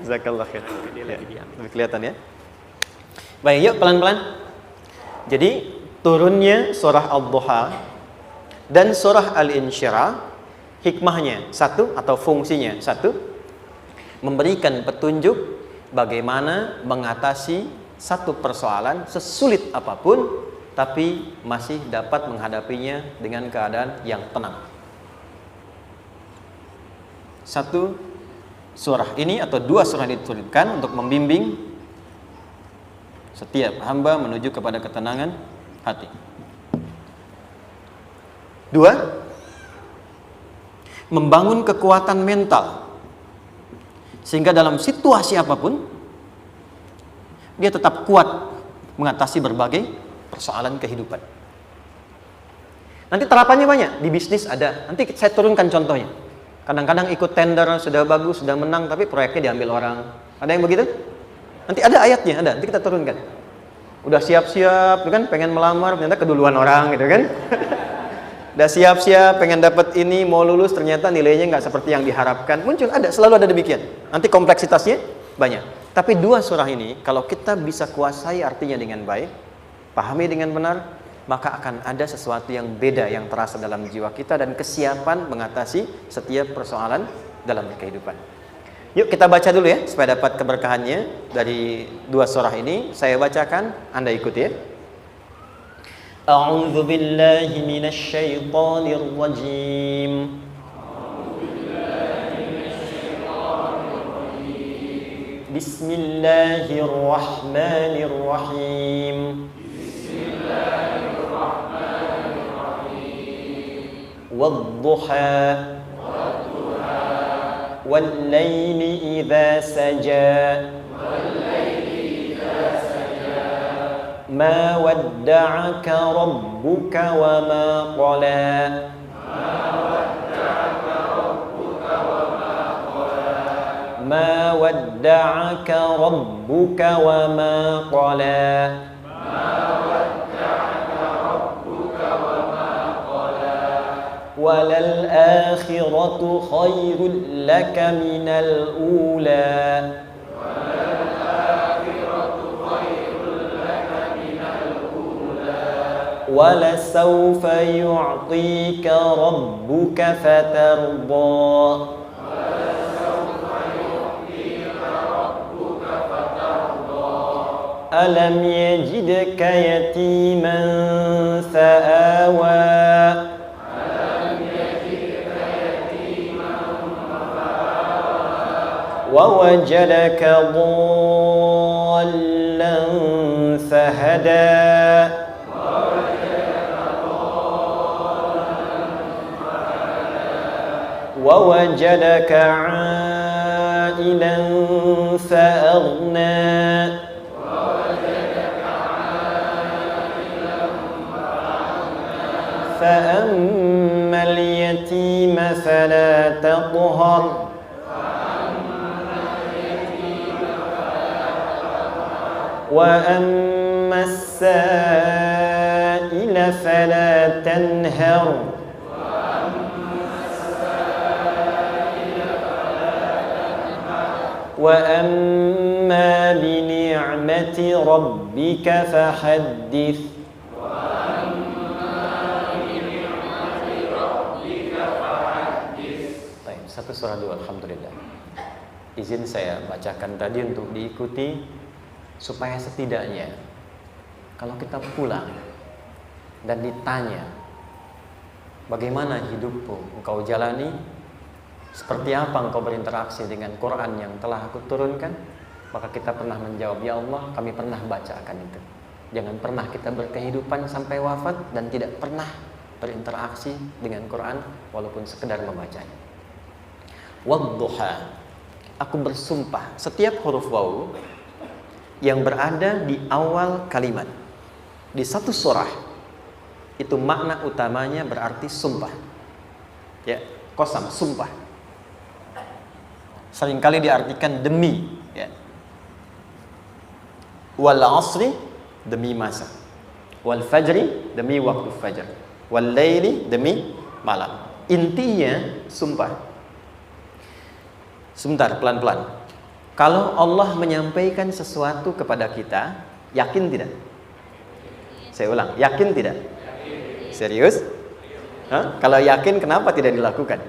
Jazakallah khair. Lebih kelihatan ya. Baik, yuk pelan-pelan. Jadi turunnya surah Ad-Duha dan surah Al-Insyirah, hikmahnya satu atau fungsinya satu, memberikan petunjuk bagaimana mengatasi satu persoalan sesulit apapun, tapi masih dapat menghadapinya dengan keadaan yang tenang. Satu surah ini atau dua surah diturunkan untuk membimbing setiap hamba menuju kepada ketenangan hati. Dua, membangun kekuatan mental sehingga dalam situasi apapun dia tetap kuat mengatasi berbagai persoalan kehidupan. Nanti terapannya banyak, di bisnis ada. Nanti saya turunkan contohnya. Kadang-kadang ikut tender, sudah bagus, sudah menang, tapi proyeknya diambil orang. Ada yang begitu? Nanti ada ayatnya, ada. Nanti kita turunkan. Udah siap-siap, kan pengen melamar, ternyata keduluan orang, gitu kan? Udah siap-siap, pengen dapat ini, mau lulus, ternyata nilainya nggak seperti yang diharapkan. Muncul, ada, selalu ada demikian. Nanti kompleksitasnya banyak. Tapi dua surah ini, kalau kita bisa kuasai artinya dengan baik, pahami dengan benar, maka akan ada sesuatu yang beda yang terasa dalam jiwa kita dan kesiapan mengatasi setiap persoalan dalam kehidupan. Yuk kita baca dulu ya, supaya dapat keberkahannya dari dua surah ini. Saya bacakan, Anda ikuti ya. A'udzu billahi minasy syaithanir rajim. Bismillahirrahmanirrahim. Wadduha والليل إذا سجى ما ودعك ربك وما قلى ما ودعك ربك وما قلى وللآخرة خير لك من الأولى ولسوف يعطيك ربك فترضى ألم يجدك يتيما فآوى ووجدك ضالا فهدى ووجدك عائلا فأغنى فأما اليتيم فلا تقهر وأما السائل فلا تنهر وأما بنعمة ربك فحدث. Satu surah dua, alhamdulillah. Izin saya bacakan tadi untuk diikuti supaya setidaknya kalau kita pulang dan ditanya bagaimana hidupmu engkau jalani, seperti apa engkau berinteraksi dengan Quran yang telah aku turunkan, maka kita pernah menjawab, ya Allah kami pernah baca akan itu. Jangan pernah kita berkehidupan sampai wafat dan tidak pernah berinteraksi dengan Quran walaupun sekedar membacanya. Wadduha, aku bersumpah, setiap huruf waw yang berada di awal kalimat di satu surah itu makna utamanya berarti sumpah. Ya, qasam, sumpah. Seringkali diartikan demi, ya. Wal asri, demi masa. Wal fajri, demi waktu fajar. Wal laili, demi malam. Intinya sumpah. Sebentar, pelan-pelan. Kalau Allah menyampaikan sesuatu kepada kita, yakin tidak? Saya ulang, yakin tidak? Serius? Hah? Kalau yakin, kenapa tidak dilakukan?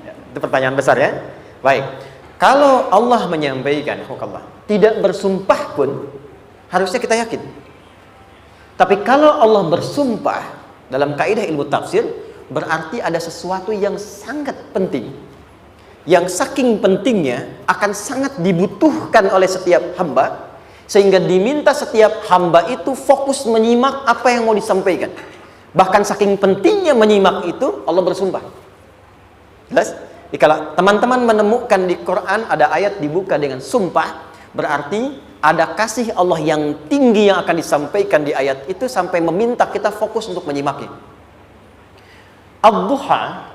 Ya, itu pertanyaan besar ya. Baik, kalau Allah menyampaikan, tidak bersumpah pun, harusnya kita yakin. Tapi kalau Allah bersumpah, dalam kaidah ilmu tafsir, berarti ada sesuatu yang sangat penting, yang saking pentingnya akan sangat dibutuhkan oleh setiap hamba, sehingga diminta setiap hamba itu fokus menyimak apa yang mau disampaikan. Bahkan saking pentingnya menyimak itu, Allah bersumpah. Jelas? Kalau teman-teman menemukan di Quran ada ayat dibuka dengan sumpah, berarti ada kasih Allah yang tinggi yang akan disampaikan di ayat itu sampai meminta kita fokus untuk menyimaknya. Ad-duha,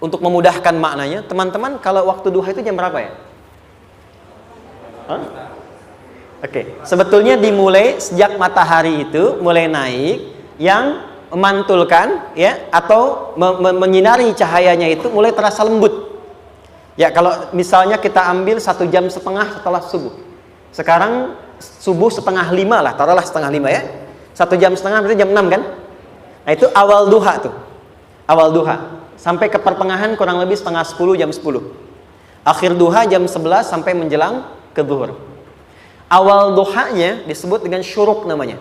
untuk memudahkan maknanya, teman-teman, kalau waktu duha itu jam berapa ya? Oke, sebetulnya dimulai sejak matahari itu mulai naik, yang memantulkan ya, atau menyinari cahayanya itu mulai terasa lembut. Ya, kalau misalnya kita ambil 1,5 jam setelah subuh. Sekarang subuh 4:30 lah, taruhlah 4:30 ya. 1,5 jam berarti jam 6 kan? Nah, itu awal duha tuh. Awal duha. Sampai ke pertengahan kurang lebih 9:30, jam 10. Akhir duha jam 11 sampai menjelang ke zuhur. Awal duhanya disebut dengan syuruk namanya.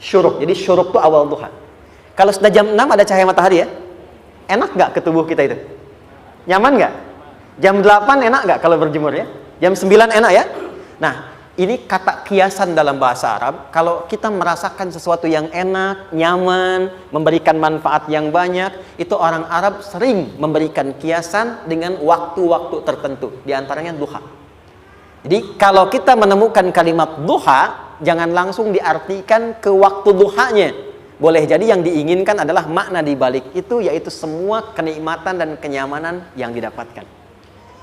Syuruk. Jadi syuruk itu awal duha. Kalau sudah jam 6 ada cahaya matahari ya. Enak nggak ke tubuh kita itu? Nyaman nggak? Jam 8 enak nggak kalau berjemur ya? Jam 9 enak ya? Nah, ini kata kiasan dalam bahasa Arab. Kalau kita merasakan sesuatu yang enak, nyaman, memberikan manfaat yang banyak, itu orang Arab sering memberikan kiasan dengan waktu-waktu tertentu. Di antaranya duha. Jadi kalau kita menemukan kalimat duha, jangan langsung diartikan ke waktu duhanya. Boleh jadi yang diinginkan adalah makna di balik itu, yaitu semua kenikmatan dan kenyamanan yang didapatkan.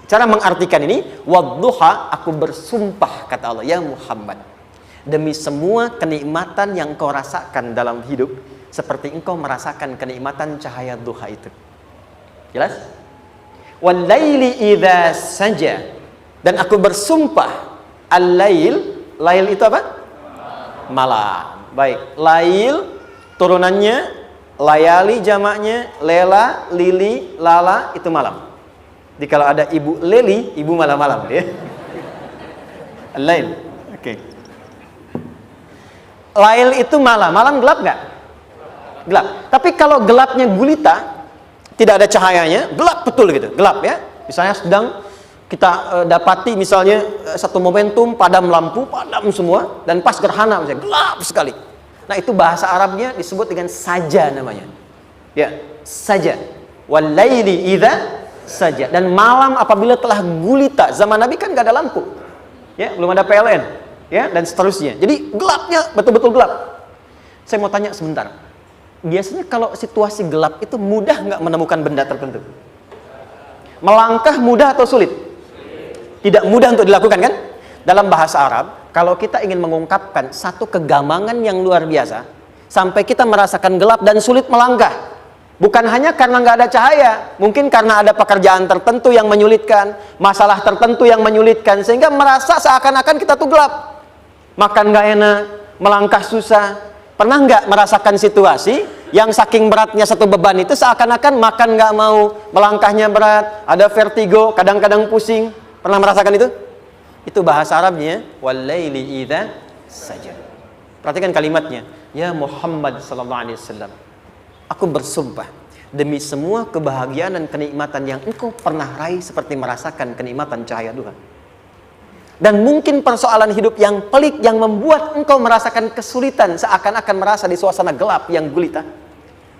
Cara mengartikan ini, wadduha, aku bersumpah, kata Allah, ya Muhammad, demi semua kenikmatan yang kau rasakan dalam hidup, seperti engkau merasakan kenikmatan cahaya duha itu. Jelas? Wal laili idza saja, dan aku bersumpah, al-lail, lail itu apa? Malam. Baik, lail turunannya, layali jamaknya, lela, lili, lala, itu malam. Jadi kalau ada ibu leli, ibu malam-malam ya. Lail. Oke. Lail itu malam. Malam gelap nggak? Gelap. Tapi kalau gelapnya gulita, tidak ada cahayanya, gelap betul gitu. Gelap ya. Misalnya sedang kita dapati misalnya satu momentum padam lampu, padam semua, dan pas gerhana misalnya gelap sekali. Nah, itu bahasa Arabnya disebut dengan saja namanya. Ya, saja. Wal laili idza saja. Dan malam apabila telah gulita, zaman Nabi kan gak ada lampu ya, belum ada PLN ya, dan seterusnya, jadi gelapnya betul-betul gelap. Saya mau tanya sebentar, biasanya kalau situasi gelap itu mudah nggak menemukan benda tertentu? Melangkah mudah atau sulit? Tidak mudah untuk dilakukan kan? Dalam bahasa Arab, kalau kita ingin mengungkapkan satu kegamangan yang luar biasa, sampai kita merasakan gelap dan sulit melangkah, bukan hanya karena nggak ada cahaya, mungkin karena ada pekerjaan tertentu yang menyulitkan, masalah tertentu yang menyulitkan, sehingga merasa seakan-akan kita tuh gelap. Makan nggak enak, melangkah susah. Pernah nggak merasakan situasi yang saking beratnya satu beban itu seakan-akan makan nggak mau, melangkahnya berat, ada vertigo, kadang-kadang pusing. Pernah merasakan itu? Itu bahasa Arabnya, wal-laili idza saja. Perhatikan kalimatnya, ya Muhammad sallallahu alaihi wasallam, aku bersumpah demi semua kebahagiaan dan kenikmatan yang engkau pernah raih, seperti merasakan kenikmatan cahaya duha. Dan mungkin persoalan hidup yang pelik yang membuat engkau merasakan kesulitan, seakan-akan merasa di suasana gelap yang gulita.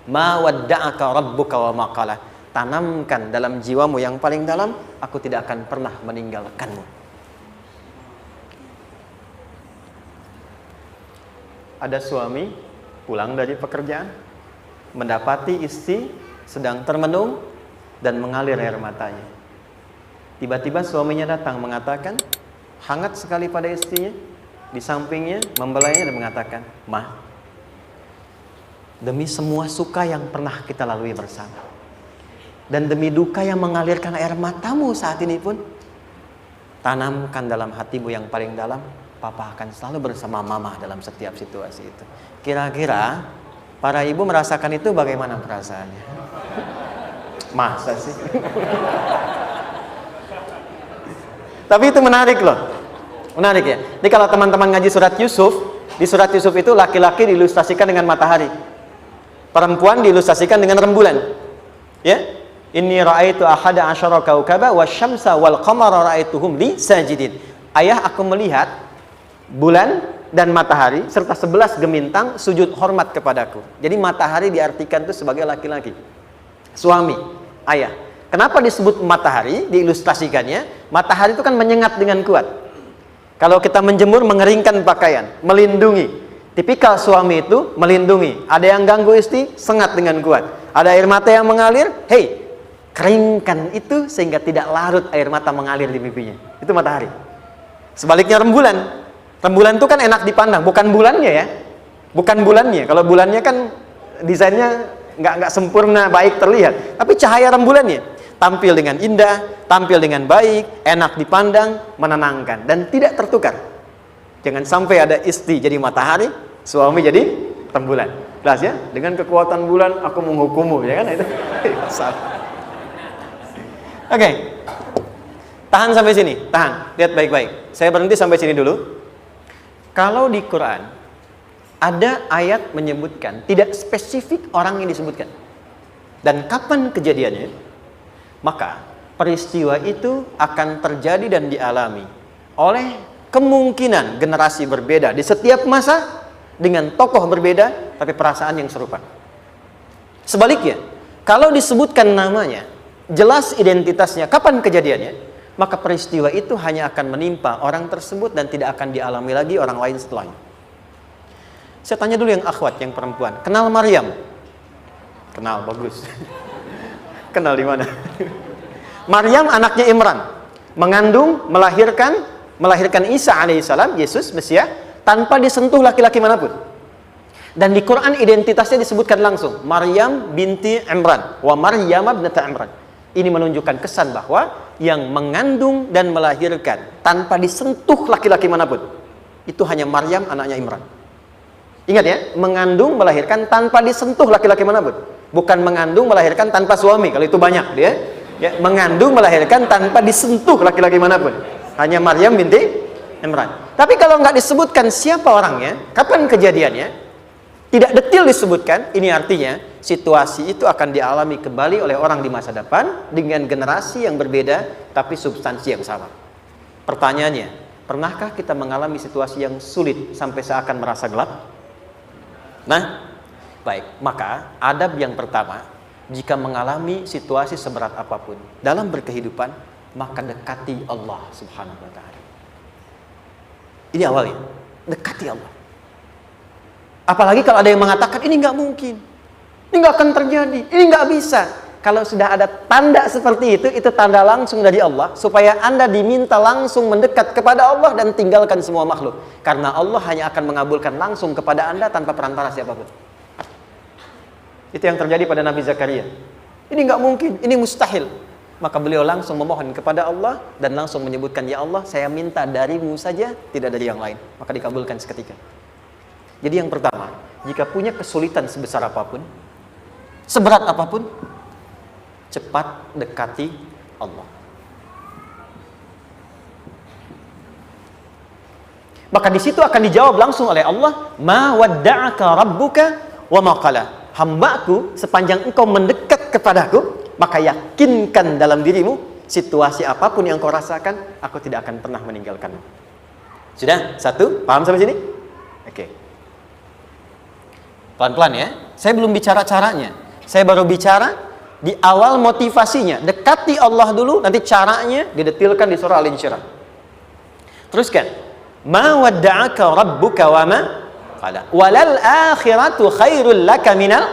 Ma wadda'aka rabbuka wa ma qala. Tanamkan dalam jiwamu yang paling dalam, aku tidak akan pernah meninggalkanmu. Ada suami pulang dari pekerjaan, mendapati istri sedang termenung dan mengalir air matanya. Tiba-tiba suaminya datang mengatakan, hangat sekali pada istrinya, di sampingnya membelainya dan mengatakan, "Ma, demi semua suka yang pernah kita lalui bersama, dan demi duka yang mengalirkan air matamu saat ini pun, tanamkan dalam hatimu yang paling dalam, papa akan selalu bersama mama dalam setiap situasi itu. Kira-kira para ibu merasakan itu bagaimana perasaannya? Masa sih? Tapi itu menarik loh. Menarik ya. Jadi kalau teman-teman ngaji surat Yusuf, di surat Yusuf itu laki-laki diilustrasikan dengan matahari, perempuan diilustrasikan dengan rembulan. Ya, inni ra'aitu ahada asyara kaukaba wasyamsa wal qamara ra'aituhum li sajidin. Ayah, aku melihat bulan dan matahari serta 11 gemintang sujud hormat kepadaku. Jadi matahari diartikan itu sebagai laki-laki, suami, ayah. Kenapa disebut matahari? Diilustrasikannya, matahari itu kan menyengat dengan kuat. Kalau kita menjemur, mengeringkan pakaian, melindungi. Tipikal suami itu melindungi. Ada yang ganggu istri, sengat dengan kuat. Ada air mata yang mengalir, hey, keringkan itu sehingga tidak larut air mata mengalir di pipinya. Itu matahari. Sebaliknya rembulan. Rembulan itu kan enak dipandang, bukan bulannya ya. Bukan bulannya. Kalau bulannya kan desainnya nggak sempurna, baik terlihat. Tapi cahaya rembulannya tampil dengan indah, tampil dengan baik, enak dipandang, menenangkan, dan tidak tertukar. Jangan sampai ada istri jadi matahari, suami jadi rembulan. Jelas ya? Dengan kekuatan bulan aku menghukummu, ya kan? Itu salah. Oke. Tahan sampai sini, tahan. Lihat baik-baik. Saya berhenti sampai sini dulu. Kalau di Quran ada ayat menyebutkan, tidak spesifik orang yang disebutkan dan kapan kejadiannya, maka peristiwa itu akan terjadi dan dialami oleh kemungkinan generasi berbeda di setiap masa dengan tokoh berbeda tapi perasaan yang serupa. Sebaliknya, kalau disebutkan namanya, jelas identitasnya, kapan kejadiannya, maka peristiwa itu hanya akan menimpa orang tersebut dan tidak akan dialami lagi orang lain setelahnya. Saya tanya dulu yang akhwat, yang perempuan, kenal Maryam? Kenal, bagus. Kenal di mana? Maryam anaknya Imran, mengandung, melahirkan Isa alaihissalam, Yesus Mesias, tanpa disentuh laki-laki manapun. Dan di Quran identitasnya disebutkan langsung, Maryam binti Imran, wa Maryam ibnata Imran. Ini menunjukkan kesan bahwa yang mengandung dan melahirkan tanpa disentuh laki-laki manapun, itu hanya Maryam anaknya Imran. Ingat ya, mengandung, melahirkan tanpa disentuh laki-laki manapun. Bukan mengandung, melahirkan tanpa suami, kalau itu banyak dia. Ya, mengandung, melahirkan tanpa disentuh laki-laki manapun. Hanya Maryam binti Imran. Tapi kalau nggak disebutkan siapa orangnya, kapan kejadiannya, tidak detail disebutkan, ini artinya situasi itu akan dialami kembali oleh orang di masa depan dengan generasi yang berbeda, tapi substansi yang sama. Pertanyaannya, pernahkah kita mengalami situasi yang sulit sampai seakan merasa gelap? Nah, baik, maka adab yang pertama, jika mengalami situasi seberat apapun dalam berkehidupan, maka dekati Allah Subhanahu wa ta'ala. Ini awalnya, dekati Allah. Apalagi kalau ada yang mengatakan ini nggak mungkin, ini nggak akan terjadi, ini nggak bisa. Kalau sudah ada tanda seperti itu tanda langsung dari Allah, supaya Anda diminta langsung mendekat kepada Allah dan tinggalkan semua makhluk. Karena Allah hanya akan mengabulkan langsung kepada Anda tanpa perantara siapapun. Itu yang terjadi pada Nabi Zakaria. Ini nggak mungkin, ini mustahil. Maka beliau langsung memohon kepada Allah dan langsung menyebutkan, ya Allah, saya minta darimu saja, tidak dari yang lain. Maka dikabulkan seketika. Jadi yang pertama, jika punya kesulitan sebesar apapun, seberat apapun, cepat dekati Allah. Maka di situ akan dijawab langsung oleh Allah, ma wadda'aka rabbuka wa ma qala. Hambaku, sepanjang engkau mendekat kepadaku, maka yakinkan dalam dirimu, situasi apapun yang kau rasakan, aku tidak akan pernah meninggalkanmu. Sudah? Satu? Paham sampai sini? Oke. Pelan-pelan ya. Saya belum bicara caranya. Saya baru bicara di awal motivasinya. Dekati Allah dulu, nanti caranya didetilkan di surah Al-Insyirah. Teruskan. Ma wadda'aka rabbuka wa ma qala. Walal akhiratu khairul laka minal.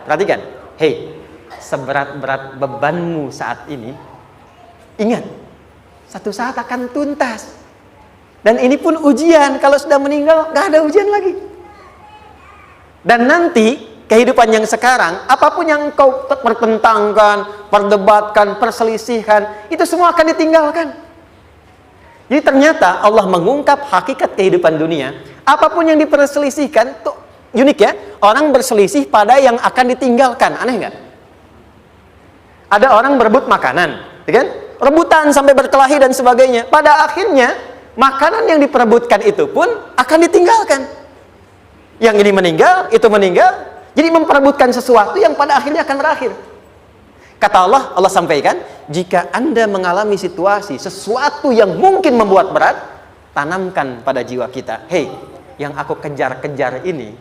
Perhatikan. Hei, seberat-berat bebanmu saat ini, ingat, satu saat akan tuntas. Dan ini pun ujian. Kalau sudah meninggal, gak ada ujian lagi. Dan nanti kehidupan yang sekarang, apapun yang kau pertentangkan, perdebatkan, perselisihkan, itu semua akan ditinggalkan. Jadi ternyata Allah mengungkap hakikat kehidupan dunia. Apapun yang diperselisihkan, tuh unik ya. Orang berselisih pada yang akan ditinggalkan. Aneh nggak? Ada orang berebut makanan, ya kan? Rebutan sampai berkelahi dan sebagainya. Pada akhirnya, makanan yang diperebutkan itu pun akan ditinggalkan. Yang ini meninggal, itu meninggal. Jadi memperebutkan sesuatu yang pada akhirnya akan berakhir. Kata Allah, Allah sampaikan, jika Anda mengalami situasi, sesuatu yang mungkin membuat berat, tanamkan pada jiwa kita, hei, yang aku kejar-kejar ini,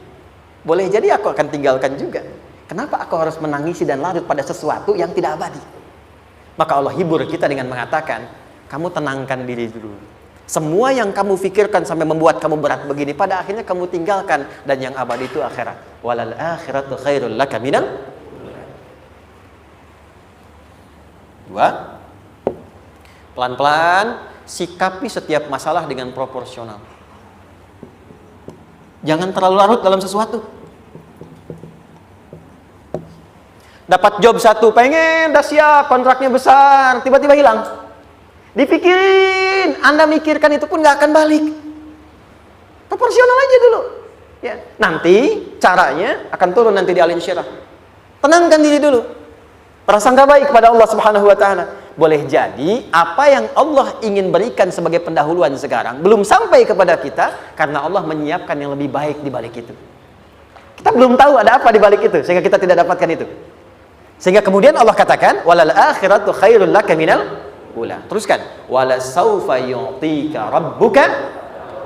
boleh jadi aku akan tinggalkan juga. Kenapa aku harus menangisi dan larut pada sesuatu yang tidak abadi? Maka Allah hibur kita dengan mengatakan, kamu tenangkan diri dulu. Semua yang kamu pikirkan sampai membuat kamu berat begini, pada akhirnya kamu tinggalkan. Dan yang abadi itu akhirat. Walal akhiratu khairul laka minal. Dua, pelan-pelan sikapi setiap masalah dengan proporsional. Jangan terlalu larut dalam sesuatu. Dapat job satu, pengen, dah siap, kontraknya besar, tiba-tiba hilang. Dipikirin, Anda mikirkan itu pun nggak akan balik. Proporsional aja dulu. Ya, nanti caranya akan turun nanti di Al Insyirah. Tenangkan diri dulu. Prasangka baik kepada Allah Subhanahu wa taala. Boleh jadi apa yang Allah ingin berikan sebagai pendahuluan sekarang belum sampai kepada kita karena Allah menyiapkan yang lebih baik di balik itu. Kita belum tahu ada apa di balik itu sehingga kita tidak dapatkan itu. Sehingga kemudian Allah katakan walal akhiratu khairul laka minal ula. Teruskan, wala saufa yu'tika rabbuka.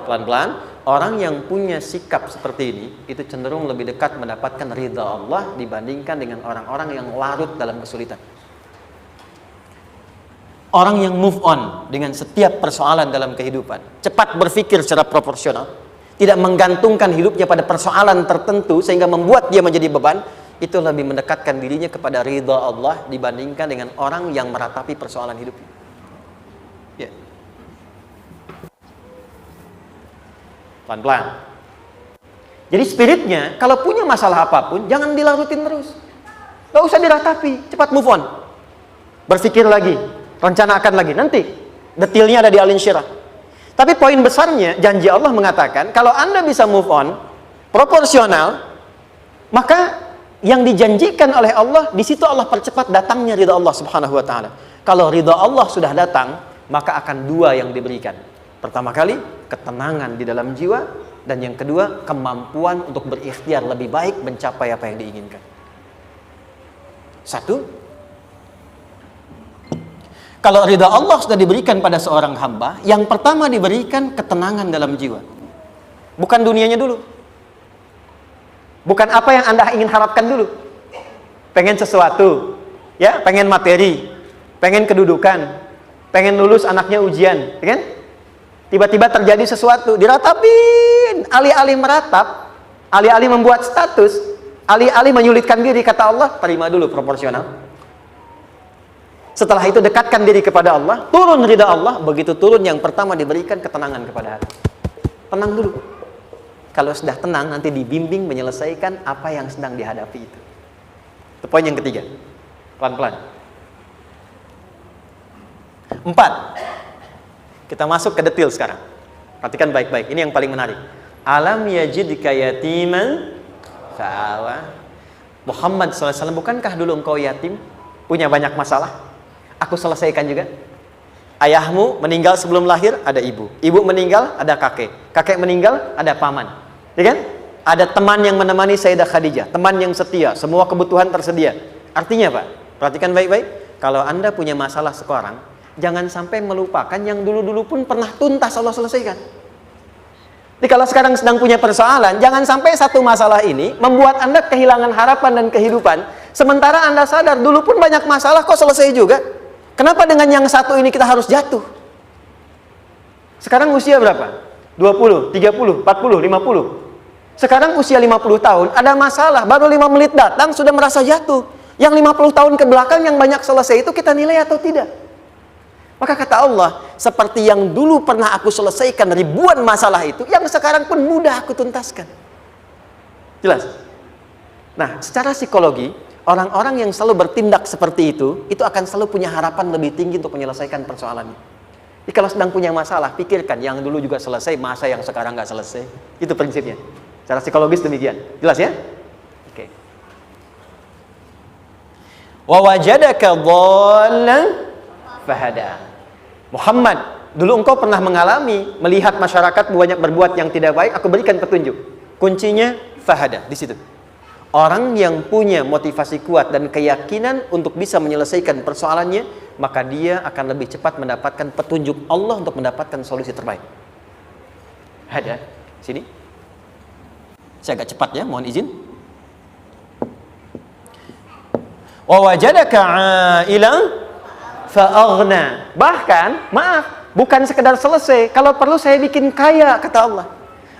Pelan-pelan. Orang yang punya sikap seperti ini itu cenderung lebih dekat mendapatkan ridha Allah dibandingkan dengan orang-orang yang larut dalam kesulitan. Orang yang move on dengan setiap persoalan dalam kehidupan, cepat berpikir secara proporsional, tidak menggantungkan hidupnya pada persoalan tertentu sehingga membuat dia menjadi beban, itu lebih mendekatkan dirinya kepada ridha Allah dibandingkan dengan orang yang meratapi persoalan hidupnya. Ya. Pelan-pelan. Jadi spiritnya, kalau punya masalah apapun, jangan dilarutin terus. Gak usah diratapi, cepat move on. Berpikir lagi, rencanakan lagi. Nanti, detailnya ada di Al Insyirah. Tapi poin besarnya, janji Allah mengatakan, kalau Anda bisa move on, proporsional, maka yang dijanjikan oleh Allah, di situ Allah percepat datangnya ridha Allah Subhanahu wa taala. Kalau ridha Allah sudah datang, maka akan dua yang diberikan. Pertama kali, ketenangan di dalam jiwa, dan yang kedua, kemampuan untuk berikhtiar lebih baik mencapai apa yang diinginkan. Satu, kalau ridha Allah sudah diberikan pada seorang hamba, yang pertama diberikan ketenangan dalam jiwa. Bukan dunianya dulu. Bukan apa yang Anda ingin harapkan dulu. Pengen sesuatu, ya, pengen materi, pengen kedudukan, pengen lulus anaknya ujian, ya kan? Tiba-tiba terjadi sesuatu, diratapin, alih-alih meratap, alih-alih membuat status, alih-alih menyulitkan diri, kata Allah, terima dulu proporsional. Setelah itu dekatkan diri kepada Allah, turun ridha Allah, begitu turun yang pertama diberikan ketenangan kepada hati. Tenang dulu. Kalau sudah tenang, nanti dibimbing menyelesaikan apa yang sedang dihadapi itu. Itu poin yang ketiga. Pelan-pelan. 4. Kita masuk ke detail sekarang. Perhatikan baik-baik. Ini yang paling menarik. Alam yajidka yatiman fa'awa. Muhammad SAW, bukankah dulu engkau yatim? Punya banyak masalah? Aku selesaikan juga. Ayahmu meninggal sebelum lahir, ada ibu. Ibu meninggal, ada kakek. Kakek meninggal, ada paman. Ya kan? Ada teman yang menemani Sayyidah Khadijah. Teman yang setia. Semua kebutuhan tersedia. Artinya Pak, perhatikan baik-baik. Kalau Anda punya masalah sekarang, jangan sampai melupakan yang dulu-dulu pun pernah tuntas Allah selesaikan. Jadi kalau sekarang sedang punya persoalan, jangan sampai satu masalah ini membuat Anda kehilangan harapan dan kehidupan. Sementara Anda sadar, dulu pun banyak masalah kok selesai juga. Kenapa dengan yang satu ini kita harus jatuh? Sekarang usia berapa? 20, 30, 40, 50. Sekarang usia 50 tahun, ada masalah, baru 5 menit datang sudah merasa jatuh. Yang 50 tahun ke belakang yang banyak selesai itu kita nilai atau tidak? Maka kata Allah, seperti yang dulu pernah aku selesaikan ribuan masalah itu, yang sekarang pun mudah aku tuntaskan. Jelas? Nah, secara psikologi, orang-orang yang selalu bertindak seperti itu akan selalu punya harapan lebih tinggi untuk menyelesaikan persoalannya. Jadi kalau sedang punya masalah, pikirkan yang dulu juga selesai, masa yang sekarang nggak selesai. Itu prinsipnya. Secara psikologis demikian. Jelas ya? Oke. Wa wajadaka dhallan fahada. Muhammad, dulu engkau pernah mengalami melihat masyarakat banyak berbuat yang tidak baik, aku berikan petunjuk. Kuncinya fahada di situ. Orang yang punya motivasi kuat dan keyakinan untuk bisa menyelesaikan persoalannya, maka dia akan lebih cepat mendapatkan petunjuk Allah untuk mendapatkan solusi terbaik. Ada sini. Saya agak cepat ya, mohon izin. Wa wajadaka 'ailan fa'aghna. Bahkan, maaf, bukan sekedar selesai, kalau perlu saya bikin kaya, kata Allah.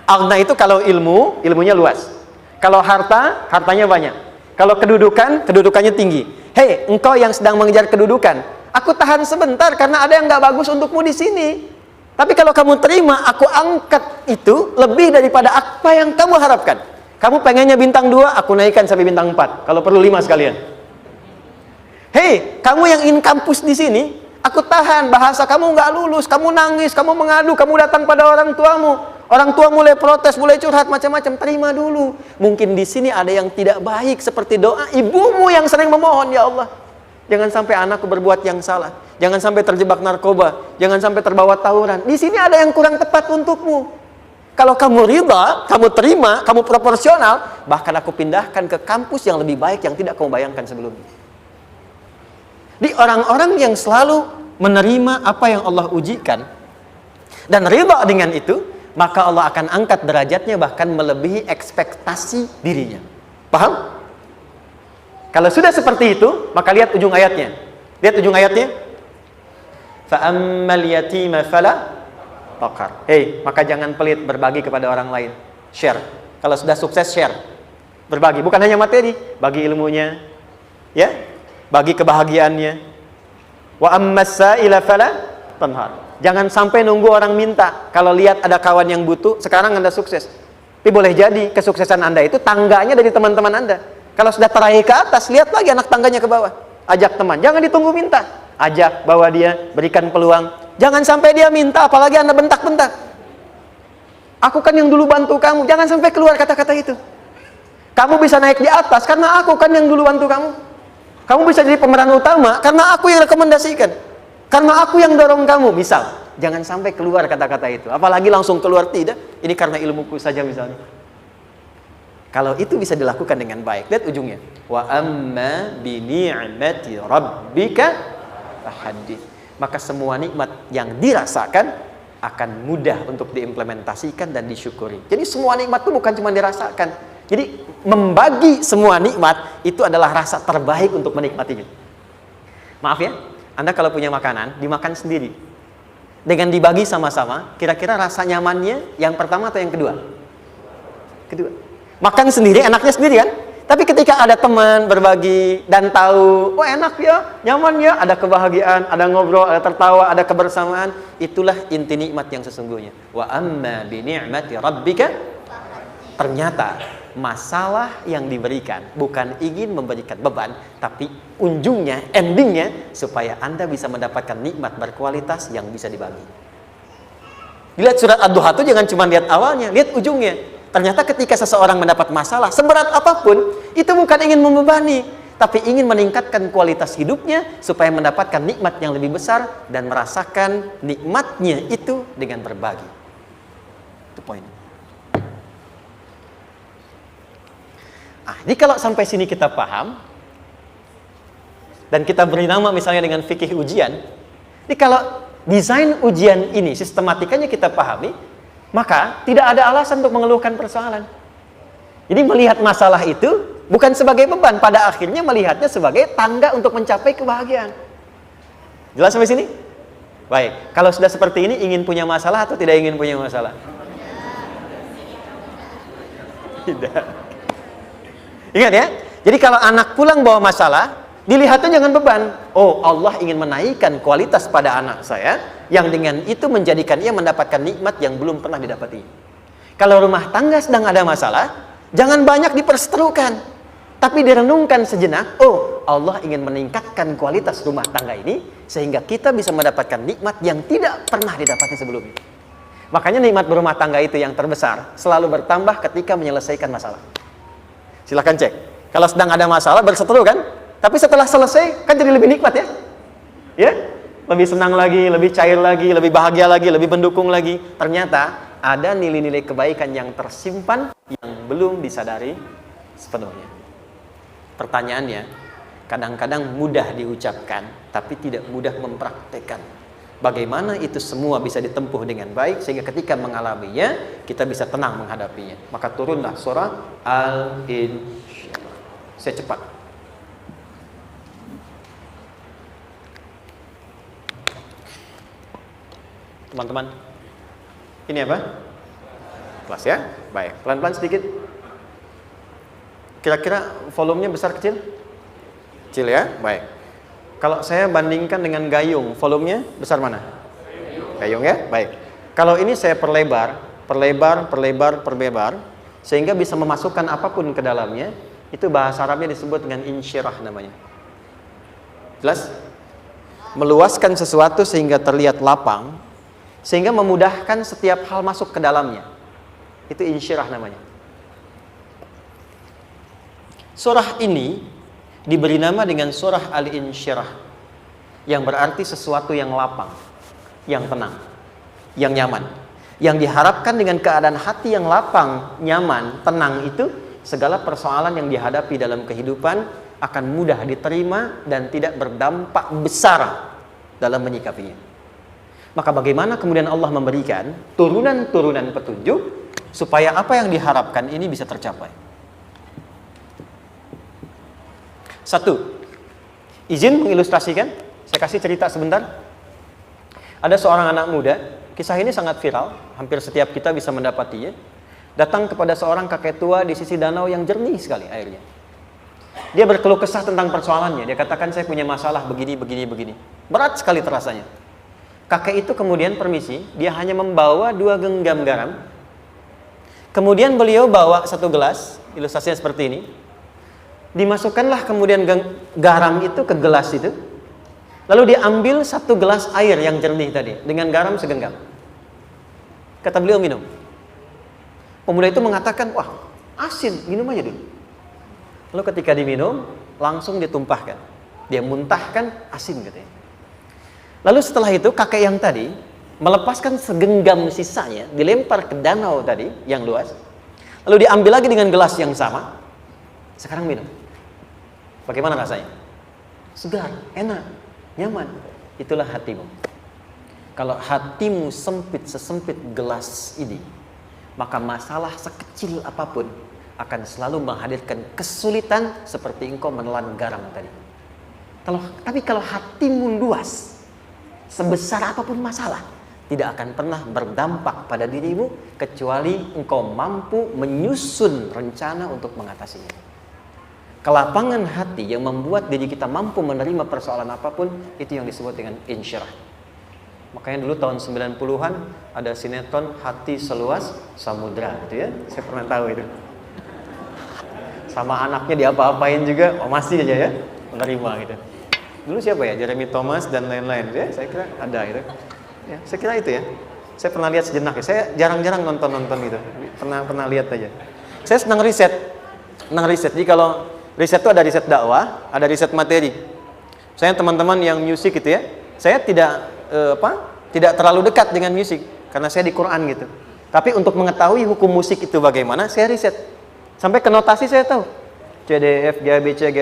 Aghna itu kalau ilmunya luas. Kalau harta, hartanya banyak. Kalau kedudukan, kedudukannya tinggi. Hei, engkau yang sedang mengejar kedudukan, aku tahan sebentar karena ada yang gak bagus untukmu di sini. Tapi kalau kamu terima, aku angkat itu lebih daripada apa yang kamu harapkan. Kamu pengennya bintang 2, aku naikkan sampai bintang 4. Kalau perlu 5 sekalian. Hei, kamu yang ingin kampus di sini, aku tahan. Bahasa kamu gak lulus, kamu nangis, kamu mengadu, kamu datang pada orang tuamu. Orang tua mulai protes, mulai curhat macam-macam. Terima dulu. Mungkin di sini ada yang tidak baik, seperti doa ibumu yang sering memohon, ya Allah, jangan sampai anakku berbuat yang salah, jangan sampai terjebak narkoba, jangan sampai terbawa tawuran. Di sini ada yang kurang tepat untukmu. Kalau kamu ridha, kamu terima, kamu proporsional, bahkan aku pindahkan ke kampus yang lebih baik yang tidak kamu bayangkan sebelumnya. Di orang-orang yang selalu menerima apa yang Allah ujikan dan ridha dengan itu, maka Allah akan angkat derajatnya bahkan melebihi ekspektasi dirinya. Paham? Kalau sudah seperti itu, maka lihat ujung ayatnya. Lihat ujung ayatnya. Fa'ammal yatima fala taqhar. Hei, maka jangan pelit berbagi kepada orang lain. Share. Kalau sudah sukses, share. Berbagi, bukan hanya materi, bagi ilmunya, ya, bagi kebahagiaannya. Wa ammas sa'ila fala tanhar. Jangan sampai nunggu orang minta. Kalau lihat ada kawan yang butuh, sekarang Anda sukses. Tapi boleh jadi kesuksesan Anda itu tangganya dari teman-teman Anda. Kalau sudah teraih ke atas, lihat lagi anak tangganya ke bawah. Ajak teman, jangan ditunggu minta. Ajak, bawa dia, berikan peluang. Jangan sampai dia minta, apalagi Anda bentak-bentak. Aku kan yang dulu bantu kamu. Jangan sampai keluar kata-kata itu. Kamu bisa naik di atas karena aku kan yang dulu bantu kamu. Kamu bisa jadi pemeran utama karena aku yang rekomendasikan. Karena aku yang dorong kamu, misal. Jangan sampai keluar kata-kata itu. Apalagi langsung keluar, tidak. Ini karena ilmuku saja misalnya. Kalau itu bisa dilakukan dengan baik, lihat ujungnya. Wa amma bi ni'mati rabbika fahaddits. Maka semua nikmat yang dirasakan akan mudah untuk diimplementasikan dan disyukuri. Jadi semua nikmat itu bukan cuma dirasakan. Jadi membagi semua nikmat itu adalah rasa terbaik untuk menikmatinya. Maaf ya, Anda kalau punya makanan, dimakan sendiri. Dengan dibagi sama-sama, kira-kira rasa nyamannya yang pertama atau yang kedua? Kedua. Makan sendiri, enaknya sendiri kan? Tapi ketika ada teman berbagi dan tahu, oh enak ya, nyaman ya, ada kebahagiaan, ada ngobrol, ada tertawa, ada kebersamaan, itulah inti nikmat yang sesungguhnya. Wa amma bi ni'mati rabbika. Ternyata masalah yang diberikan bukan ingin memberikan beban, tapi ujungnya, endingnya supaya Anda bisa mendapatkan nikmat berkualitas yang bisa dibagi. Lihat surat Ad-Duha itu jangan cuma lihat awalnya, lihat ujungnya. Ternyata ketika seseorang mendapat masalah seberat apapun, itu bukan ingin membebani, tapi ingin meningkatkan kualitas hidupnya supaya mendapatkan nikmat yang lebih besar dan merasakan nikmatnya itu dengan berbagi. Itu poinnya. Jadi kalau sampai sini kita paham dan kita beri nama misalnya dengan fikih ujian, jadi kalau desain ujian ini sistematikanya kita pahami, maka tidak ada alasan untuk mengeluhkan persoalan. Jadi melihat masalah itu bukan sebagai beban, pada akhirnya melihatnya sebagai tangga untuk mencapai kebahagiaan. Jelas sampai sini? Baik, kalau sudah seperti ini ingin punya masalah atau tidak ingin punya masalah? Tidak. Ingat ya, jadi kalau anak pulang bawa masalah, dilihatnya jangan beban. Oh, Allah ingin menaikkan kualitas pada anak saya, yang dengan itu menjadikan ia mendapatkan nikmat yang belum pernah didapati. Kalau rumah tangga sedang ada masalah, jangan banyak diperseterukan, Tapi direnungkan sejenak, oh Allah ingin meningkatkan kualitas rumah tangga ini sehingga kita bisa mendapatkan nikmat yang tidak pernah didapati sebelumnya. Makanya nikmat berumah tangga itu yang terbesar selalu bertambah ketika menyelesaikan masalah. Silahkan cek. Kalau sedang ada masalah berseteru kan? Tapi setelah selesai kan jadi lebih nikmat ya? Ya? Lebih senang lagi, lebih cair lagi, lebih bahagia lagi, lebih mendukung lagi. Ternyata ada nilai-nilai kebaikan yang tersimpan yang belum disadari sepenuhnya. Pertanyaannya, kadang-kadang mudah diucapkan, tapi tidak mudah mempraktekkan. Bagaimana itu semua bisa ditempuh dengan baik, sehingga ketika mengalaminya, kita bisa tenang menghadapinya. Maka turunlah surah Al-Insyirah. Saya cepat. Teman-teman, ini apa? Kelas ya? Baik, pelan-pelan sedikit. Kira-kira volumenya besar kecil? Kecil ya? Baik. Kalau saya bandingkan dengan gayung, volumenya besar mana? Gayung ya? Baik. Kalau ini saya perlebar, sehingga bisa memasukkan apapun ke dalamnya, itu bahasa Arabnya disebut dengan insyirah namanya. Jelas? Meluaskan sesuatu sehingga terlihat lapang, sehingga memudahkan setiap hal masuk ke dalamnya. Itu insyirah namanya. Surah ini diberi nama dengan surah Al-Insyirah, yang berarti sesuatu yang lapang, yang tenang, yang nyaman. Yang diharapkan dengan keadaan hati yang lapang, nyaman, tenang itu, segala persoalan yang dihadapi dalam kehidupan akan mudah diterima dan tidak berdampak besar dalam menyikapinya. Maka bagaimana kemudian Allah memberikan turunan-turunan petunjuk supaya apa yang diharapkan ini bisa tercapai? Satu, izin mengilustrasikan, saya kasih cerita sebentar. Ada seorang anak muda, kisah ini sangat viral, hampir setiap kita bisa mendapatinya. Datang kepada seorang kakek tua di sisi danau yang jernih sekali airnya. Dia berkeluh kesah tentang persoalannya. Dia katakan, saya punya masalah begini. Berat sekali terasanya. Kakek itu kemudian permisi, dia hanya membawa 2 genggam garam. Kemudian beliau bawa 1 gelas, ilustrasinya seperti ini. Dimasukkanlah kemudian garam itu ke gelas itu. Lalu diambil 1 gelas air yang jernih tadi dengan garam segenggam. Kata beliau, minum. Pemuda itu mengatakan, wah asin, minum aja dulu. Lalu ketika diminum, langsung ditumpahkan. Dia muntahkan asin katanya. Lalu setelah itu kakek yang tadi melepaskan segenggam sisanya, dilempar ke danau tadi yang luas. Lalu diambil lagi dengan gelas yang sama. Sekarang minum. Bagaimana rasanya? Segar, enak, nyaman. Itulah hatimu. Kalau hatimu sempit sesempit gelas ini, maka masalah sekecil apapun akan selalu menghadirkan kesulitan seperti engkau menelan garam tadi. Tapi kalau hatimu luas, sebesar apapun masalah, tidak akan pernah berdampak pada dirimu kecuali engkau mampu menyusun rencana untuk mengatasinya. Kelapangan hati yang membuat diri kita mampu menerima persoalan apapun, itu yang disebut dengan insyirah. Makanya dulu tahun 90-an ada sinetron Hati Seluas Samudra gitu ya. Saya pernah tahu itu. Sama anaknya diapa-apain juga, oh masih aja ya menerima gitu. Dulu siapa ya? Jeremy Thomas dan lain-lain ya. Saya kira ada itu. Ya, saya kira itu ya. Saya pernah lihat sejenak ya. Saya jarang-jarang nonton gitu. Pernah lihat aja. Saya senang riset. Jadi kalau riset itu ada riset dakwah, ada riset materi. Saya teman-teman yang musik gitu ya. Saya tidak terlalu dekat dengan musik karena saya di Quran gitu. Tapi untuk mengetahui hukum musik itu bagaimana, saya riset. Sampai ke notasi saya tahu. C D F G A B C D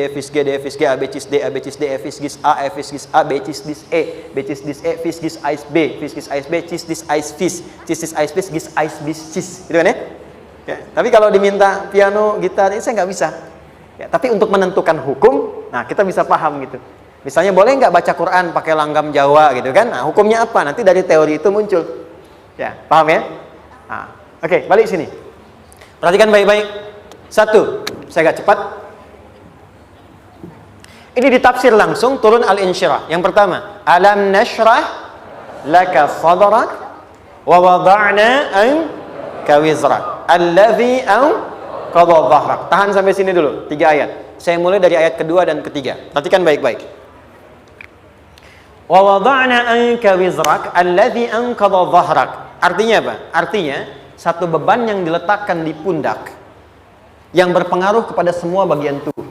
F G D F G A B C D A B C D F G A F G A B C D E B C D E F G A B C D gitu kan ya? Ya, tapi kalau diminta piano, gitar, ini saya nggak bisa. Ya, tapi untuk menentukan hukum, nah kita bisa paham gitu. Misalnya boleh nggak baca Quran pakai langgam Jawa gitu kan? Nah hukumnya apa? Nanti dari teori itu muncul. Ya, paham ya? Nah, oke, balik sini. Perhatikan baik-baik. 1, saya agak cepat. Ini ditafsir langsung turun Al-Insyirah. Yang pertama, alam nashrah laka sadrak wa wada'na anka wizrak alladhi qadha dhahrak. Tahan sampai sini dulu, 3 ayat. Saya mulai dari ayat kedua dan ketiga. Perhatikan baik-baik. Wa wada'na anka wizrak alladhi anqadha dhahrak. Artinya apa? Artinya satu beban yang diletakkan di pundak yang berpengaruh kepada semua bagian tubuh.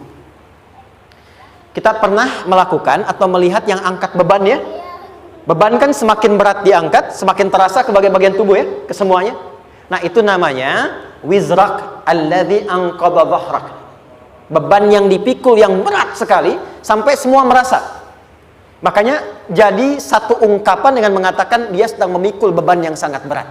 Kita pernah melakukan atau melihat yang angkat beban ya? Beban kan semakin berat diangkat, semakin terasa ke bagian-bagian tubuh ya, ke semuanya. Nah, itu namanya wizrak alladzi anqadha dhahrak. Beban yang dipikul yang berat sekali sampai semua merasa. Makanya jadi satu ungkapan dengan mengatakan dia sedang memikul beban yang sangat berat.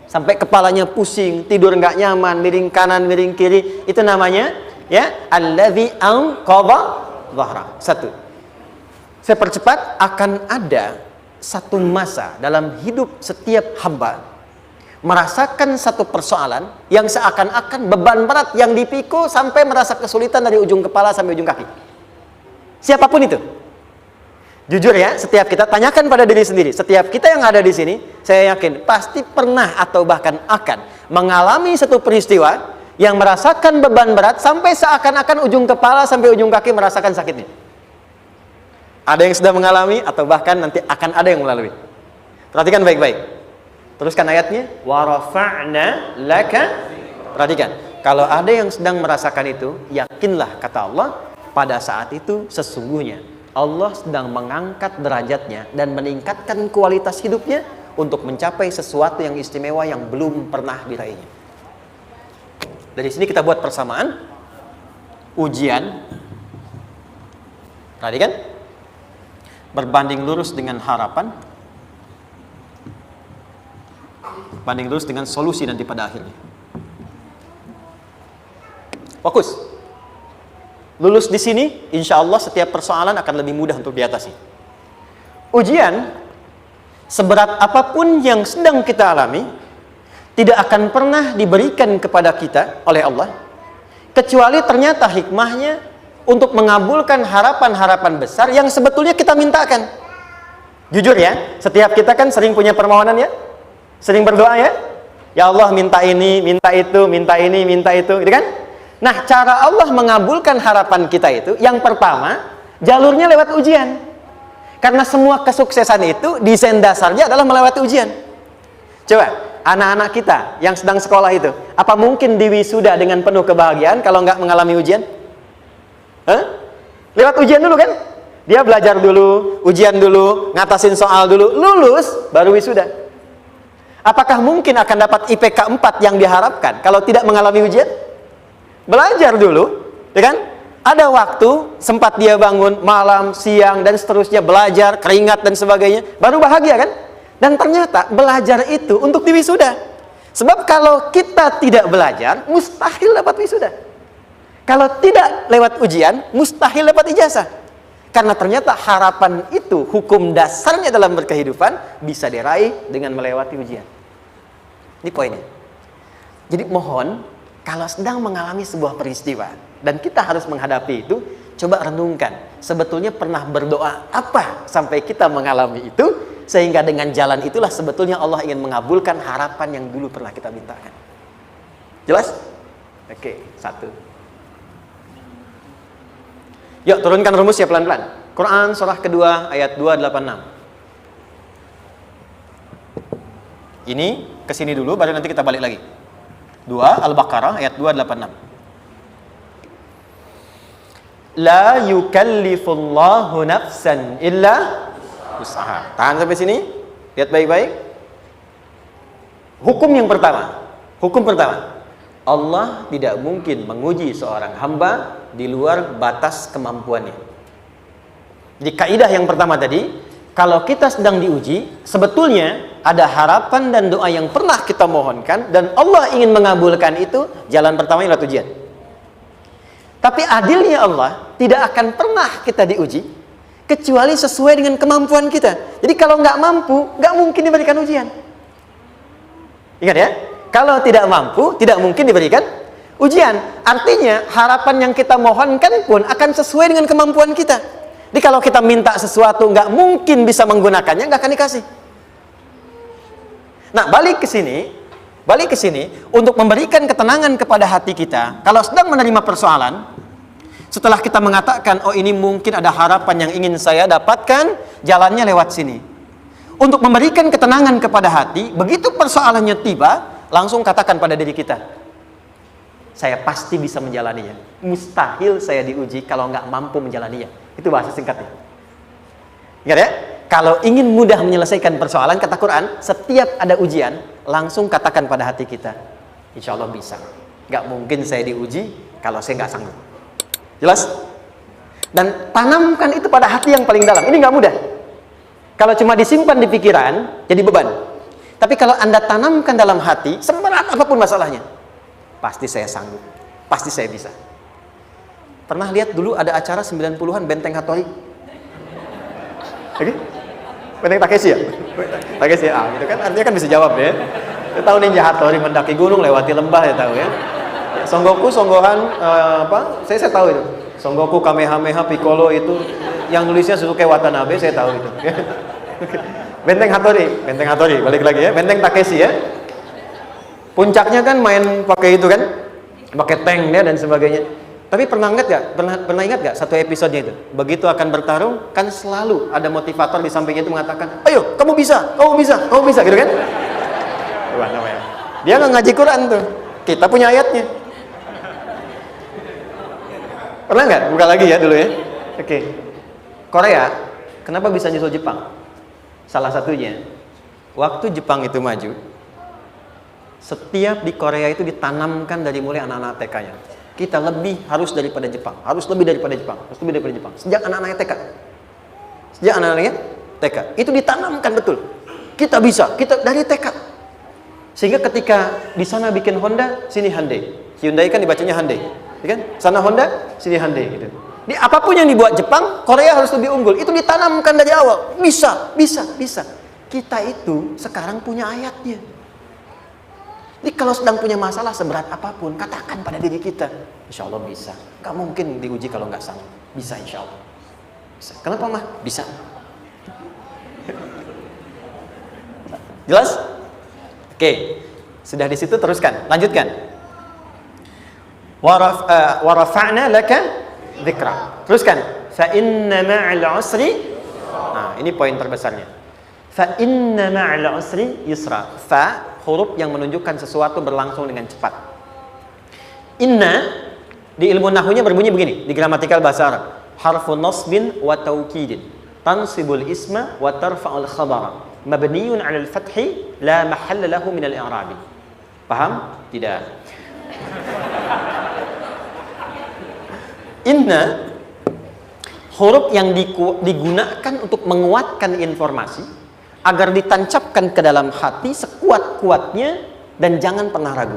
Sampai kepalanya pusing, tidur nggak nyaman, miring kanan, miring kiri. Itu namanya ya alladzi anqadha dhahrak. Satu. Saya percepat, akan ada satu masa dalam hidup setiap hamba merasakan satu persoalan yang seakan-akan beban berat yang dipikul sampai merasa kesulitan dari ujung kepala sampai ujung kaki. Siapapun itu. Jujur ya, setiap kita tanyakan pada diri sendiri. Setiap kita yang ada di sini, saya yakin pasti pernah atau bahkan akan mengalami satu peristiwa yang merasakan beban berat sampai seakan-akan ujung kepala sampai ujung kaki merasakan sakitnya. Ada yang sudah mengalami atau bahkan nanti akan ada yang melalui. Perhatikan baik-baik. Teruskan ayatnya. Wa rafa'na laka. Perhatikan. Kalau ada yang sedang merasakan itu, yakinlah kata Allah, pada saat itu sesungguhnya Allah sedang mengangkat derajatnya dan meningkatkan kualitas hidupnya untuk mencapai sesuatu yang istimewa yang belum pernah diraihnya. Dari sini kita buat persamaan. Ujian. Perhatikan. Berbanding lurus dengan harapan, banding lurus dengan solusi nanti pada akhirnya. Fokus. Lulus di sini, insya Allah setiap persoalan akan lebih mudah untuk diatasi. Ujian, seberat apapun yang sedang kita alami, tidak akan pernah diberikan kepada kita oleh Allah, kecuali ternyata hikmahnya untuk mengabulkan harapan-harapan besar yang sebetulnya kita mintakan. Jujur ya, setiap kita kan sering punya permohonan ya, sering berdoa ya, ya Allah minta ini, minta itu, minta ini, minta itu, gitu kan? Nah, cara Allah mengabulkan harapan kita itu, yang pertama, jalurnya lewat ujian. Karena semua kesuksesan itu, desain dasarnya adalah melewati ujian. Coba, anak-anak kita yang sedang sekolah itu, apa mungkin diwisuda dengan penuh kebahagiaan kalau nggak mengalami ujian? Lewat ujian dulu kan? Dia belajar dulu, ujian dulu, ngatasin soal dulu, lulus, baru wisuda. Apakah mungkin akan dapat IPK 4 yang diharapkan kalau tidak mengalami ujian? Belajar dulu, ya kan? Ada waktu, sempat dia bangun, malam, siang, dan seterusnya, belajar, keringat, dan sebagainya, baru bahagia kan? Dan ternyata belajar itu untuk diwisuda. Sebab kalau kita tidak belajar, mustahil dapat wisuda. Kalau tidak lewat ujian, mustahil dapat ijazah. Karena ternyata harapan itu, hukum dasarnya dalam berkehidupan, bisa diraih dengan melewati ujian. Ini poinnya. Jadi mohon, kalau sedang mengalami sebuah peristiwa, dan kita harus menghadapi itu, coba renungkan. Sebetulnya pernah berdoa apa sampai kita mengalami itu, sehingga dengan jalan itulah sebetulnya Allah ingin mengabulkan harapan yang dulu pernah kita mintakan. Jelas? Oke, satu. Yuk turunkan rumus ya pelan-pelan. Quran surah kedua ayat 286. Ini kesini dulu baru nanti kita balik lagi. 2 Al-Baqarah ayat 286. La yukallifullahu nafsan illa usaha. Tahan sampai sini. Lihat baik-baik. Hukum yang pertama. Hukum pertama. Allah tidak mungkin menguji seorang hamba di luar batas kemampuannya. Di kaidah yang pertama tadi, kalau kita sedang diuji, sebetulnya ada harapan dan doa yang pernah kita mohonkan dan Allah ingin mengabulkan itu, jalan pertama adalah ujian. Tapi adilnya Allah, tidak akan pernah kita diuji kecuali sesuai dengan kemampuan kita. Jadi kalau nggak mampu, nggak mungkin diberikan ujian. Ingat ya, kalau tidak mampu, tidak mungkin diberikan ujian. Artinya harapan yang kita mohonkan pun akan sesuai dengan kemampuan kita. Jadi kalau kita minta sesuatu nggak mungkin bisa menggunakannya, nggak akan dikasih. Nah, balik ke sini, Balik ke sini untuk memberikan ketenangan kepada hati kita. Kalau sedang menerima persoalan, setelah kita mengatakan, oh ini mungkin ada harapan yang ingin saya dapatkan, jalannya lewat sini. Untuk memberikan ketenangan kepada hati, begitu persoalannya tiba, langsung katakan pada diri kita, saya pasti bisa menjalaninya. Mustahil saya diuji kalau nggak mampu menjalaninya. Itu bahasa singkatnya. Ingat ya? Kalau ingin mudah menyelesaikan persoalan, kata Quran, setiap ada ujian, langsung katakan pada hati kita, insya Allah bisa. Gak mungkin saya diuji kalau saya nggak sanggup. Jelas? Dan tanamkan itu pada hati yang paling dalam. Ini nggak mudah. Kalau cuma disimpan di pikiran, jadi beban. Tapi kalau Anda tanamkan dalam hati, seberat apapun masalahnya, pasti saya sanggup. Pasti saya bisa. Pernah lihat dulu ada acara 90-an Benteng Hattori? Oke? Benteng Takeshi ya? Takeshi ya, gitu kan artinya kan bisa jawab ya. Kita tahu Ninja Hattori mendaki gunung lewati lembah ya tahu ya. Son Goku, Son Gohan, apa? Saya tahu itu. Son Goku, Kamehameha, Piccolo itu yang nulisnya Suzuki Watanabe, saya tahu itu. Benteng Hattori, balik lagi ya. Benteng Takeshi ya. Puncaknya kan main pakai itu kan, pakai tank ya dan sebagainya. Tapi pernah ingat gak satu episodenya itu? Begitu akan bertarung, kan selalu ada motivator di sampingnya itu mengatakan, ayo, kamu bisa, gitu kan? Wah, namanya. Dia nggak ngaji Quran tuh. Kita punya ayatnya. Pernah nggak? Buka lagi ya dulu ya. Oke. Korea, kenapa bisa nyusul Jepang? Salah satunya, waktu Jepang itu maju, setiap di Korea itu ditanamkan dari mulai anak-anak TK-nya. Kita harus lebih daripada Jepang. Sejak anak-anaknya TK. Itu ditanamkan betul. Kita bisa, kita dari TK. Sehingga ketika di sana bikin Honda, sini Hyundai. Hyundai kan dibacanya Hyundai, ya kan? Sana Honda, sini Hyundai gitu. Di apapun yang dibuat Jepang, Korea harus lebih unggul. Itu ditanamkan dari awal. Bisa. Kita itu sekarang punya ayatnya. Jadi kalau sedang punya masalah seberat apapun, katakan pada diri kita, insya Allah bisa. Gak mungkin diuji kalau nggak sanggup. Bisa insya Allah. Bisa. Kenapa mah? Bisa. Jelas? Oke. Sudah di situ teruskan. Lanjutkan. Warafa'na laka dzikra. Teruskan. Fa inna ma'al usri. Nah, ini poin terbesarnya. Fa inna ma'al usri yusra. Fa huruf yang menunjukkan sesuatu berlangsung dengan cepat. Inna di ilmu nahwunya berbunyi begini, di gramatikal bahasa Arab. Harfun nasbin wa taukidin, tansibul isma wa tarfa'ul khabara, mabniyun 'alal fathi la mahalla lahu min al-i'rabi. Paham? Tidak. Inna huruf yang digunakan untuk menguatkan informasi agar ditancapkan ke dalam hati sekuat-kuatnya dan jangan pernah ragu.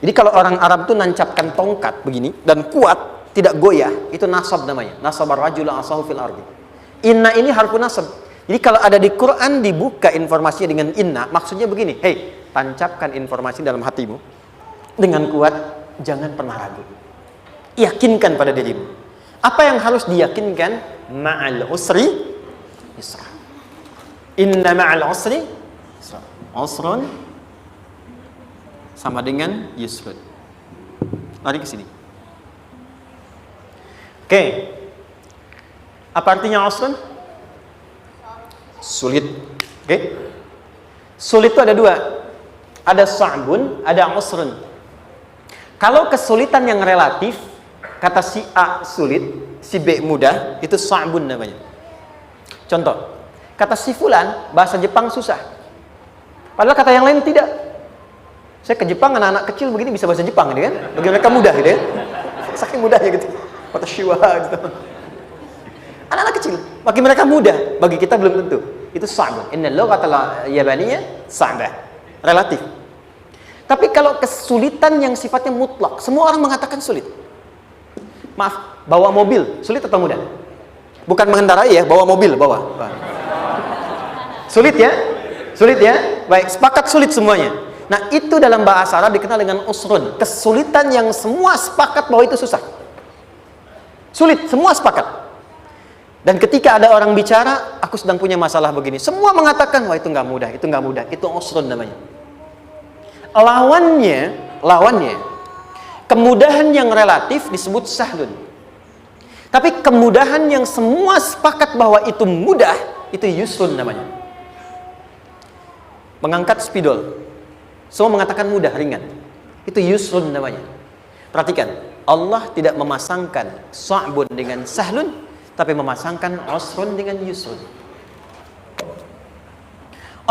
Jadi kalau orang Arab itu nancapkan tongkat begini dan kuat, tidak goyah, itu nasab namanya. Nasabar rajul asahu fil ardi. Inna ini harfun nasab. Jadi kalau ada di Quran dibuka informasinya dengan inna, maksudnya begini, hei, tancapkan informasi dalam hatimu dengan kuat, jangan pernah ragu. Yakinkan pada dirimu. Apa yang harus diyakinkan? Ma'al usri yusra. Inna ma'al usri usrun sama dengan yusrun. Lari ke sini. Oke. Apa artinya usrun? Sulit. Oke. Sulit itu ada dua. Ada sa'bun, ada usrun. Kalau kesulitan yang relatif, kata si A sulit, si B mudah, itu sa'bun namanya. Contoh, kata si fulan, bahasa Jepang susah. Padahal kata yang lain tidak. Saya ke Jepang, anak-anak kecil begini bisa bahasa Jepang gitu kan. Bagi mereka mudah gitu ya. Saking mudahnya gitu. Kata shiwa gitu. Anak-anak kecil, bagi mereka mudah, bagi kita belum tentu. Itu sa'bun. Innal lughatal yabaniyah sa'bah. Relatif. Tapi kalau kesulitan yang sifatnya mutlak, semua orang mengatakan sulit. Maaf, bawa mobil, sulit atau mudah? Bukan mengendarai ya, bawa mobil, bawa. Sulit ya? Sulit ya? Baik, sepakat sulit semuanya. Nah, itu dalam bahasa Arab dikenal dengan usrun. Kesulitan yang semua sepakat bahwa itu susah. Sulit, semua sepakat. Dan ketika ada orang bicara, aku sedang punya masalah begini. Semua mengatakan, wah itu nggak mudah, itu nggak mudah. Itu usrun namanya. Lawannya, kemudahan yang relatif disebut sahlun. Tapi kemudahan yang semua sepakat bahwa itu mudah, itu yusrun namanya. Mengangkat spidol, semua mengatakan mudah, ringan. Itu yusrun namanya. Perhatikan, Allah tidak memasangkan sa'bun dengan sahlun, tapi memasangkan usrun dengan yusrun.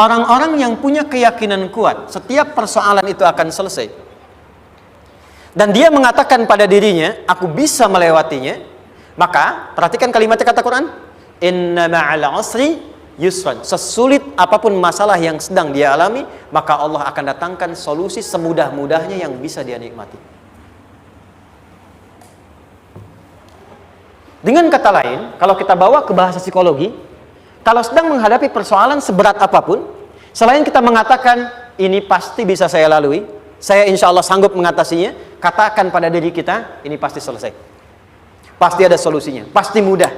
Orang-orang yang punya keyakinan kuat, setiap persoalan itu akan selesai. Dan dia mengatakan pada dirinya, aku bisa melewatinya. Maka, perhatikan kalimat kata Quran. Inna ma'al usri yusran. Sesulit apapun masalah yang sedang dia alami, maka Allah akan datangkan solusi semudah-mudahnya yang bisa dia nikmati. Dengan kata lain, kalau kita bawa ke bahasa psikologi, kalau sedang menghadapi persoalan seberat apapun, selain kita mengatakan, ini pasti bisa saya lalui, saya insya Allah sanggup mengatasinya, katakan pada diri kita, ini pasti selesai. Pasti ada solusinya, pasti mudah.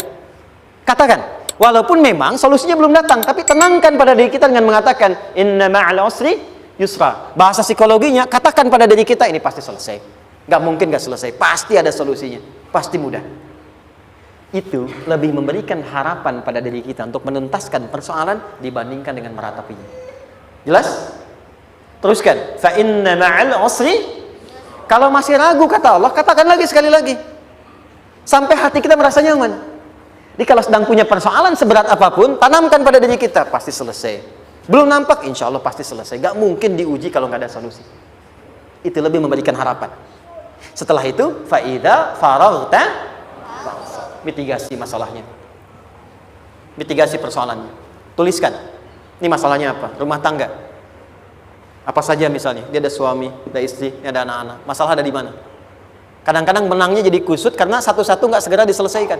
Katakan, walaupun memang solusinya belum datang, tapi tenangkan pada diri kita dengan mengatakan, inna ma'al usri yusra. Bahasa psikologinya, katakan pada diri kita, ini pasti selesai. Gak mungkin gak selesai, pasti ada solusinya, pasti mudah. Itu lebih memberikan harapan pada diri kita untuk menuntaskan persoalan dibandingkan dengan meratapinya. Jelas? Teruskan. Fa inna ma'al usri. Kalau masih ragu kata Allah, katakan lagi sekali lagi. Sampai hati kita merasa nyaman. Jadi kalau sedang punya persoalan seberat apapun, tanamkan pada diri kita, pasti selesai. Belum nampak, insya Allah pasti selesai. Gak mungkin diuji kalau gak ada solusi. Itu lebih memberikan harapan. Setelah itu, fa idza faraghta, mitigasi masalahnya, mitigasi persoalannya. Tuliskan, ini masalahnya apa? Rumah tangga, apa saja misalnya. Dia ada suami, ada istri, ada anak-anak. Masalah ada di mana? Kadang-kadang menangnya jadi kusut karena satu-satu nggak segera diselesaikan.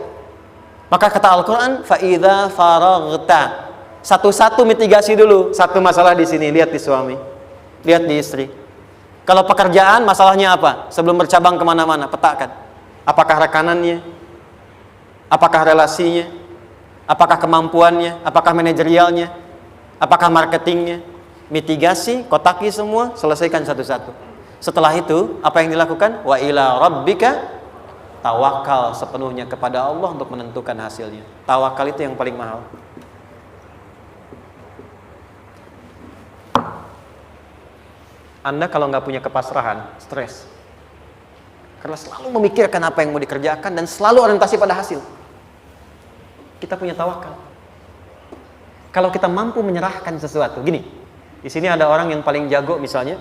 Maka kata Al-Quran, fa'idha faraghta, satu-satu mitigasi dulu. Satu masalah di sini, lihat di suami, lihat di istri. Kalau pekerjaan, masalahnya apa? Sebelum bercabang kemana-mana, petakan. Apakah rekanannya? Apakah relasinya? Apakah kemampuannya? Apakah manajerialnya? Apakah marketingnya? Mitigasi, kotaki semua, selesaikan satu-satu. Setelah itu, apa yang dilakukan? Wa ila rabbika, tawakal sepenuhnya kepada Allah untuk menentukan hasilnya. Tawakal itu yang paling mahal. Anda kalau nggak punya kepasrahan, stres. Karena selalu memikirkan apa yang mau dikerjakan dan selalu orientasi pada hasil. Kita punya tawakal. Kalau kita mampu menyerahkan sesuatu, gini, di sini ada orang yang paling jago misalnya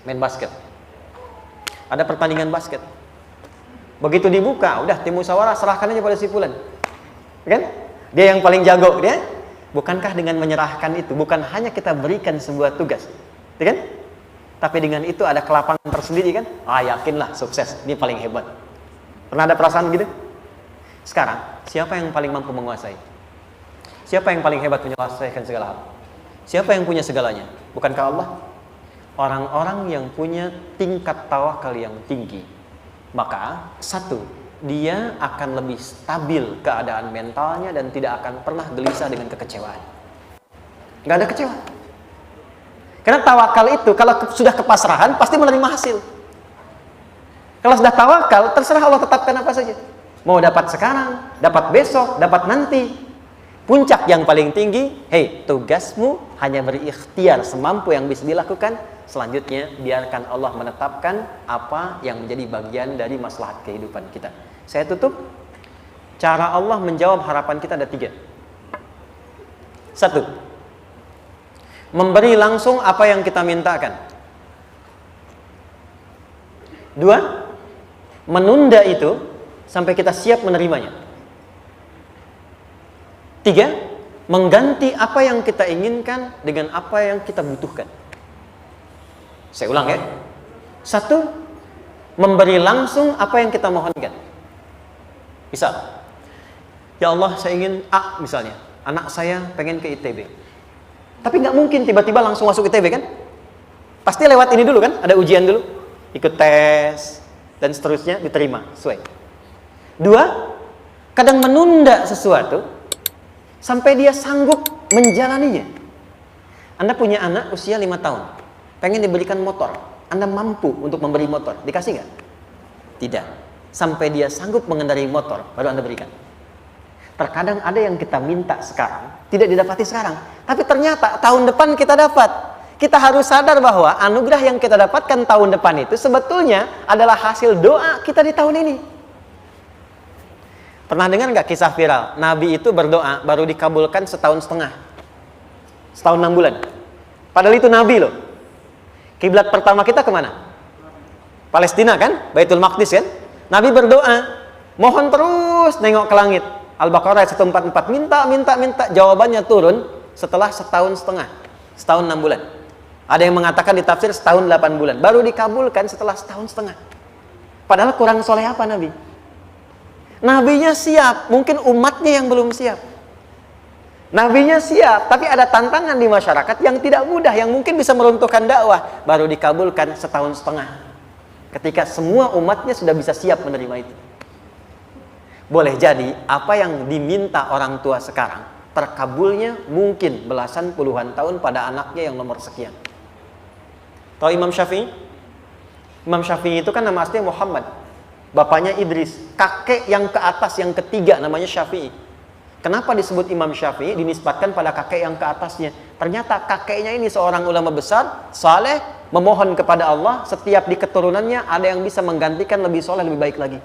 main basket. Ada pertandingan basket. Begitu dibuka, udah tim musyawarah serahkan aja pada si fulan. Kan? Dia yang paling jago, dia. Bukankah dengan menyerahkan itu bukan hanya kita berikan sebuah tugas, ya kan? Tapi dengan itu ada kelapangan tersendiri kan? Yakinlah sukses, ini paling hebat. Pernah ada perasaan gitu? Sekarang, siapa yang paling mampu menguasai? Siapa yang paling hebat menyelesaikan segala hal? Siapa yang punya segalanya? Bukankah Allah? Orang-orang yang punya tingkat tawakal yang tinggi, maka satu, dia akan lebih stabil keadaan mentalnya dan tidak akan pernah gelisah dengan kekecewaan. Gak ada kecewa. Karena tawakal itu kalau sudah kepasrahan pasti menerima hasil. Kalau sudah tawakal, terserah Allah tetapkan apa saja. Mau dapat sekarang, dapat besok, dapat nanti. Puncak yang paling tinggi, tugasmu hanya berikhtiar semampu yang bisa dilakukan. Selanjutnya, biarkan Allah menetapkan apa yang menjadi bagian dari maslahat kehidupan kita. Saya tutup. Cara Allah menjawab harapan kita ada 3. 1. Memberi langsung apa yang kita mintakan. 2. Menunda itu sampai kita siap menerimanya. 3. Mengganti apa yang kita inginkan dengan apa yang kita butuhkan. Saya ulang ya. 1. Memberi langsung apa yang kita mohonkan. Misal, ya Allah saya ingin A misalnya, anak saya pengen ke ITB. Tapi nggak mungkin tiba-tiba langsung masuk ITB kan? Pasti lewat ini dulu kan? Ada ujian dulu, ikut tes dan seterusnya diterima sesuai. 2. Kadang menunda sesuatu sampai dia sanggup menjalaninya. Anda punya anak usia 5 tahun. pengen diberikan motor, Anda mampu untuk memberi motor, dikasih nggak? Tidak. Sampai dia sanggup mengendarai motor, baru Anda berikan. Terkadang ada yang kita minta sekarang, tidak didapati sekarang. Tapi ternyata tahun depan kita dapat. Kita harus sadar bahwa anugerah yang kita dapatkan tahun depan itu sebetulnya adalah hasil doa kita di tahun ini. Pernah dengar nggak kisah viral? Nabi itu berdoa baru dikabulkan setahun setengah. Setahun 6 bulan. Padahal itu Nabi loh. Kiblat pertama kita kemana? Palestina kan? Baitul Maqdis kan? Nabi berdoa, mohon terus nengok ke langit. Al-Baqarah 144, minta. Jawabannya turun setelah setahun setengah. Setahun 6 bulan. Ada yang mengatakan di tafsir setahun 8 bulan. Baru dikabulkan setelah setahun setengah. Padahal kurang soleh apa Nabi? Nabinya siap, mungkin umatnya yang belum siap. Nabinya siap, tapi ada tantangan di masyarakat yang tidak mudah, yang mungkin bisa meruntuhkan dakwah. Baru dikabulkan setahun setengah. Ketika semua umatnya sudah bisa siap menerima itu. Boleh jadi, apa yang diminta orang tua sekarang, terkabulnya mungkin belasan puluhan tahun pada anaknya yang nomor sekian. Tahu Imam Syafi'i? Imam Syafi'i itu kan nama aslinya Muhammad. Bapaknya Idris, kakek yang ke atas yang ketiga namanya Syafi'i. Kenapa disebut Imam Syafi'i? Dinisbatkan pada kakek yang ke atasnya. Ternyata kakeknya ini seorang ulama besar, saleh, memohon kepada Allah. Setiap di keturunannya ada yang bisa menggantikan lebih soleh, lebih baik lagi.